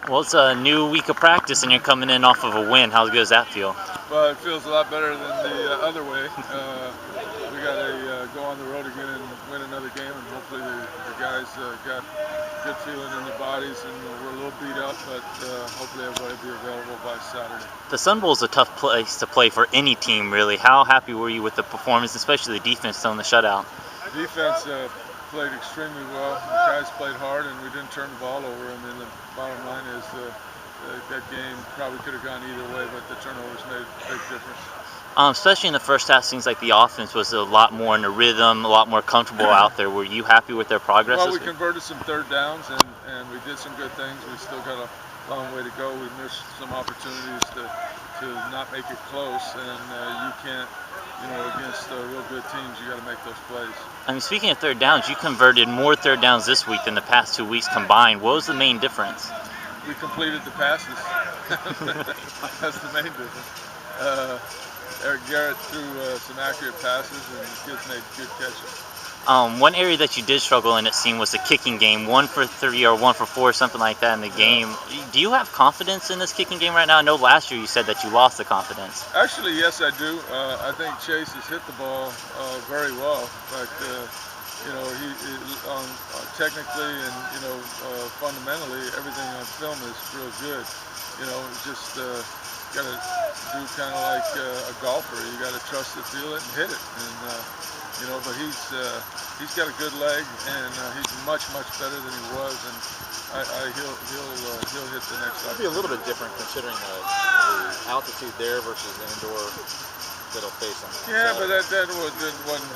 Well, it's a new week of practice, and you're coming in off of a win. How good does that feel? Well, it feels a lot better than the other way. We got to go on the road again and win another game, and hopefully the guys got good feeling in their bodies, and we're a little beat up, but hopefully everybody will be available by Saturday. The Sun Bowl is a tough place to play for any team, really. How happy were you with the performance, especially the defense on the shutout? Defense played extremely well. The guys played hard, and we didn't turn the ball over. I mean, the bottom line is that game probably could have gone either way, but the turnovers made a big difference. Especially in the first half, seems like the offense was a lot more in a rhythm, a lot more comfortable out there. Were you happy with their progress Well, this we week? converted some third downs, and we did some good things. We still got a long way to go. We missed some opportunities to not make it close, and you can't, against real good teams, you got to make those plays. I mean, speaking of third downs, you converted more third downs this week than the past 2 weeks combined. What was the main difference? We completed the passes. That's the main difference. Eric Garrett threw some accurate passes, and the kids made good catches. One area that you did struggle in, it seemed, was the kicking game. 1 for 3 or 1 for 4, something like that in the game. Do you have confidence in this kicking game right now? I know last year you said that you lost the confidence. Actually, yes, I do. I think Chase has hit the ball very well, but technically and fundamentally, everything on film is real good. Just got to do kind of like a golfer. You got to trust it, feel it, and hit it. And but he's got a good leg, and he's much better than he was, and he'll hit the next. It'll be a little bit different considering the altitude there versus the indoor that he'll face on. Yeah, but that really wasn't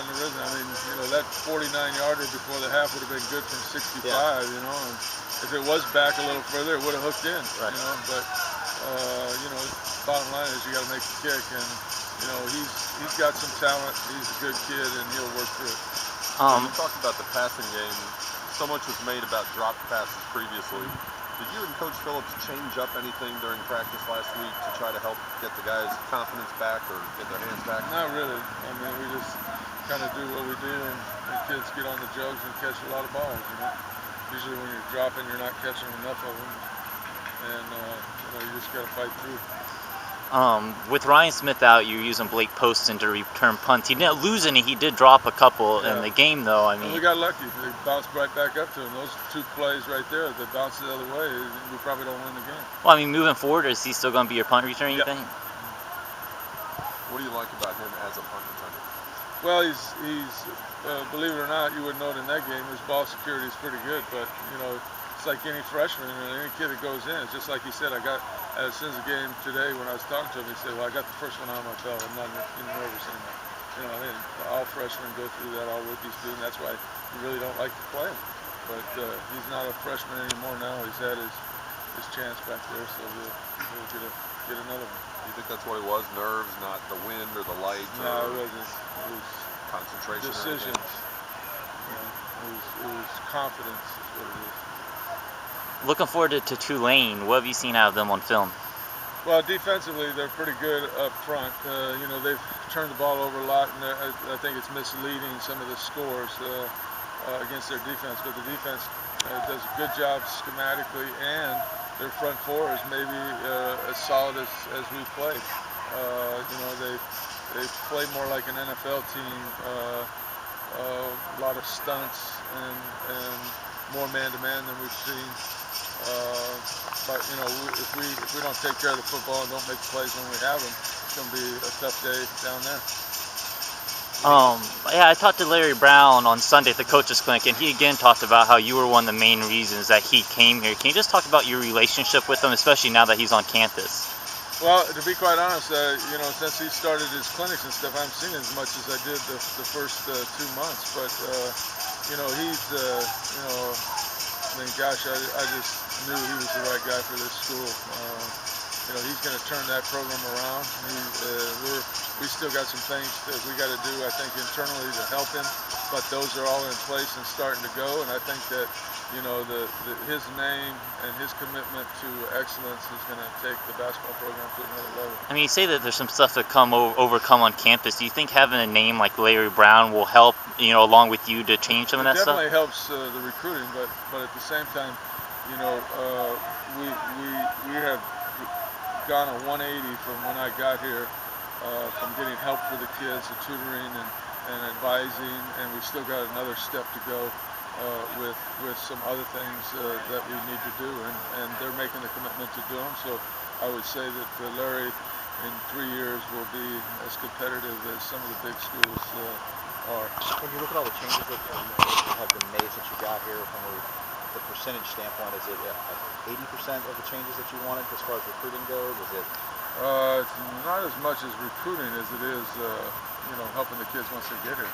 the reason. I mean, that 49-yarder before the half would have been good from 65. Yeah. And if it was back a little further, it would have hooked in. Right. But bottom line is you got to make the kick, and he's got some talent. He's a good kid, and he'll work through it. You talked about the passing game. So much was made about dropped passes previously. Did you and Coach Phillips change up anything during practice last week to try to help get the guys' confidence back or get their hands back? Not really. I mean, we just kind of do what we do, and the kids get on the jugs and catch a lot of balls. Usually when you're dropping, you're not catching enough of them, and you just got to fight through. With Ryan Smith out, you're using Blake Poston to return punts. He didn't lose any. He did drop a couple in the game, though. I mean, we got lucky. They bounced right back up to him. Those two plays right there, they bounced the other way. We probably don't win the game. Well, I mean, moving forward, is he still going to be your punt returner, you think? What do you like about him as a punt returner? Well, he's believe it or not, you wouldn't know it in that game. His ball security is pretty good, but it's like any freshman and any kid that goes in. It's just like he said. I got as soon as the game today when I was talking to him, he said, "Well, I got the first one on my belt. I'm not nervous anymore." I mean, all freshmen go through that. All rookies do, and that's why you really don't like to play him. But he's not a freshman anymore now. He's had his chance back there, so he'll get another one. Do you think that's what it was? Nerves, not the wind or the light? No, it wasn't. It was concentration. Decisions. It was confidence. Is what it is. Looking forward to Tulane. What have you seen out of them on film? Well, defensively, they're pretty good up front. They've turned the ball over a lot, and I think it's misleading some of the scores against their defense. But the defense does a good job schematically, and their front four is maybe as solid as we've played. They play more like an NFL team. A lot of stunts and more man-to-man than we've seen. But if we don't take care of the football and don't make plays when we have them, it's going to be a tough day down there. Yeah, I talked to Larry Brown on Sunday at the coaches clinic, and he again talked about how you were one of the main reasons that he came here. Can you just talk about your relationship with him, especially now that he's on campus? Well, to be quite honest, since he started his clinics and stuff, I haven't seen as much as I did the first 2 months. But he's I mean, gosh, I just knew he was the right guy for this school. He's going to turn that program around. We still got some things that we got to do, I think, internally to help him. But those are all in place and starting to go. And I think that his name and his commitment to excellence is going to take the basketball program to another level. I mean, you say that there's some stuff to overcome on campus. Do you think having a name like Larry Brown will help, along with you, to change some of that stuff? It definitely helps the recruiting, but at the same time, you know, we have gone a 180 from when I got here, from getting help for the kids, the tutoring and advising, and we still got another step to go with some other things that we need to do, and they're making the commitment to do them. So I would say that Larry in 3 years will be as competitive as some of the big schools are. When you look at all the changes that have been made since you got here, from the percentage standpoint, is it 80% of the changes that you wanted as far as recruiting goes? Is it? It's not as much as recruiting as it is, you know, helping the kids once they get here.